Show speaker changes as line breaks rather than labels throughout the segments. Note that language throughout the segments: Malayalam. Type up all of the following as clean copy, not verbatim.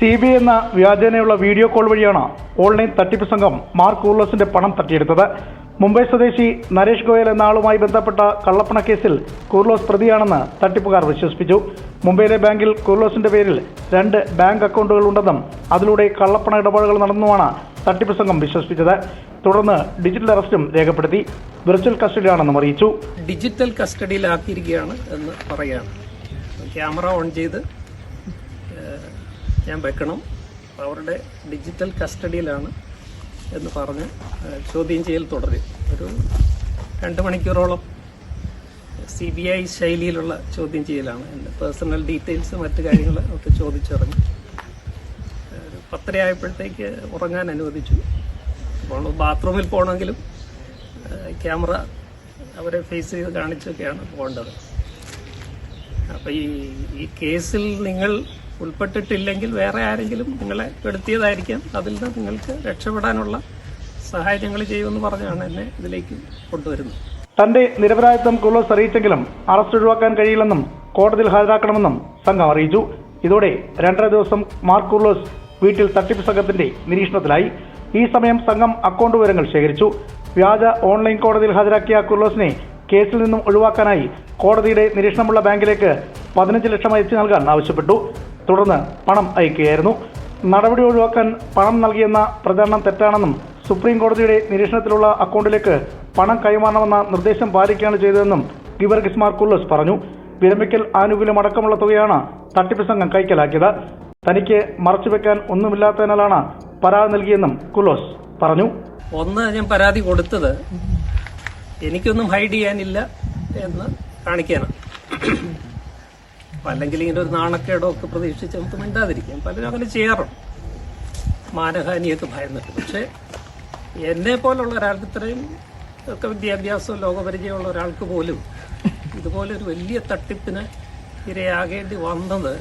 CBI എന്ന വ്യാജേനയുള്ള വീഡിയോ കോൾ വഴിയാണ് ഓൺലൈൻ തട്ടിപ്പ് സംഘം മാർക്ക് കൂർലോസിന്റെ പണം തട്ടിയെടുത്തത്. മുംബൈ സ്വദേശി നരേഷ് ഗോയൽ എന്ന ആളുമായി ബന്ധപ്പെട്ട കള്ളപ്പണ കേസിൽ കൂർലോസ് പ്രതിയാണെന്ന് തട്ടിപ്പുകാർ വിശ്വസിപ്പിച്ചു. മുംബൈയിലെ ബാങ്കിൽ കൂർലോസിന്റെ പേരിൽ 2 ബാങ്ക് അക്കൗണ്ടുകൾ ഉണ്ടെന്നും അതിലൂടെ കള്ളപ്പണ ഇടപാടുകൾ നടന്നുമാണ് തട്ടിപ്പ് സംഘം വിശ്വസിപ്പിച്ചത്. തുടർന്ന് ഡിജിറ്റൽ അറസ്റ്റും രേഖപ്പെടുത്തി വിർച്വൽ കസ്റ്റഡിയിലാണെന്നും അറിയിച്ചു.
ഡിജിറ്റൽ കസ്റ്റഡിയിലാക്കിയിരിക്കുകയാണ് എന്ന് പറയുകയാണ്. ക്യാമറ ഓൺ ചെയ്ത് ഞാൻ വെക്കണം, അവരുടെ ഡിജിറ്റൽ കസ്റ്റഡിയിലാണ് എന്ന് പറഞ്ഞ് ചോദ്യം ചെയ്യൽ തുടരും. ഒരു 2 മണിക്കൂറോളം CBI ശൈലിയിലുള്ള ചോദ്യം ചെയ്യലാണ്. എൻ്റെ പേഴ്സണൽ ഡീറ്റെയിൽസ് മറ്റു കാര്യങ്ങൾ ഒക്കെ ചോദിച്ചറിഞ്ഞു. 10:30 ആയപ്പോഴത്തേക്ക് ഉറങ്ങാൻ അനുവദിച്ചു. അപ്പോൾ ബാത്റൂമിൽ പോകണമെങ്കിലും ക്യാമറ അവരെ ഫേസ് ചെയ്ത് കാണിച്ചൊക്കെയാണ് പോകേണ്ടത്. അപ്പോൾ ഈ കേസിൽ നിങ്ങൾ ഉൾപ്പെട്ടിട്ടില്ലെങ്കിൽ വേറെ ആരെങ്കിലും നിങ്ങളെ പെടുത്തിയതായിരിക്കാം. അതിൽ നിന്ന് നിങ്ങൾക്ക് രക്ഷപ്പെടാനുള്ള സഹായം ഞങ്ങൾ ചെയ്യുമെന്ന് പറഞ്ഞാണ് എന്നെ ഇതിലേക്ക് കൊണ്ടുവരുന്നത്.
തന്റെ നിരപരാധിത്വം കൂർലോസ് അറിയിച്ചെങ്കിലും അറസ്റ്റ് ഒഴിവാക്കാൻ കഴിയില്ലെന്നും കോടതിയിൽ ഹാജരാക്കണമെന്നും സംഘം അറിയിച്ചു. ഇതോടെ 2.5 ദിവസം മാർക്ക് കൂർലോസ് വീട്ടിൽ തട്ടിപ്പ് സംഘത്തിന്റെ നിരീക്ഷണത്തിലായി. ഈ സമയം സംഘം അക്കൗണ്ട് വിവരങ്ങൾ ശേഖരിച്ചു. വ്യാജ ഓൺലൈൻ കോടതിയിൽ ഹാജരാക്കിയ കൂർലോസിനെ കേസിൽ നിന്നും ഒഴിവാക്കാനായി കോടതിയുടെ നിരീക്ഷണമുള്ള ബാങ്കിലേക്ക് 15 ലക്ഷം അയച്ചു നൽകാൻ ആവശ്യപ്പെട്ടു. തുടർന്ന് പണം അയക്കുകയായിരുന്നു. നടപടി ഒഴിവാക്കാൻ പണം നൽകിയെന്ന പ്രചാരണം തെറ്റാണെന്നും സുപ്രീം കോടതിയുടെ നിരീക്ഷണത്തിലുള്ള അക്കൗണ്ടിലേക്ക് പണം കൈമാറണമെന്ന നിർദ്ദേശം പാലിക്കുകയാണ് ചെയ്തതെന്നും ഗിവർഗീസ് മാർ കൂർലോസ് പറഞ്ഞു. വിരമിക്കൽ ആനുകൂല്യം അടക്കമുള്ള തുകയാണ് തട്ടിപ്പ് സംഘം കൈക്കലാക്കിയത്. തനിക്ക് മറച്ചുവെക്കാൻ ഒന്നുമില്ലാത്തതിനാലാണ് പരാതി നൽകിയെന്നും കൂർലോസ് പറഞ്ഞു.
ഞാൻ പരാതി കൊടുത്തത് എനിക്കൊന്നും ഹൈഡ് ചെയ്യാനില്ല എന്ന് കാണിക്കാനാണ്. അല്ലെങ്കിൽ ഇങ്ങനെ ഒരു നാണക്കേടോ ഒക്കെ പ്രതീക്ഷിച്ച് നമുക്ക് മിണ്ടാതിരിക്കാം. പലരും അങ്ങനെ ചെയ്യാറുണ്ട്, മാനഹാനിയൊക്കെ ഭയന്നിട്ട്. പക്ഷെ എന്നെ പോലുള്ള ഒരാൾക്ക്, ഇത്രയും ഒക്കെ വിദ്യാഭ്യാസവും ലോകപരിചയമുള്ള ഒരാൾക്ക് പോലും ഇതുപോലെ ഒരു വലിയ തട്ടിപ്പിന് ഇരയാകേണ്ടി വന്നത്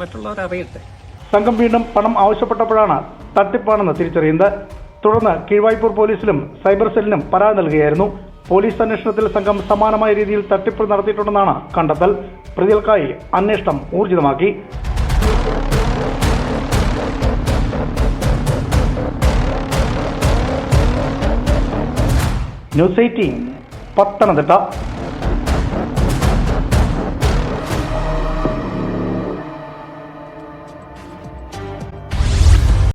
മറ്റുള്ളവരറിയട്ടെ.
സംഘം വീണ്ടും പണം ആവശ്യപ്പെട്ടപ്പോഴാണ് തട്ടിപ്പാണെന്ന് തിരിച്ചറിയുന്നത്. തുടർന്ന് കീഴ്വായ്പൂർ പോലീസിലും സൈബർ സെല്ലിനും പരാതി നൽകുകയായിരുന്നു. പോലീസ് അന്വേഷണത്തിൽ സംഘം സമാനമായ രീതിയിൽ തട്ടിപ്പ് നടത്തിയിട്ടുണ്ടെന്നാണ് കണ്ടെത്തൽ. പ്രതികൾക്കായി അന്വേഷണം ഊർജിതമാക്കി. ന്യൂസ് 18 പത്തനംതിട്ട.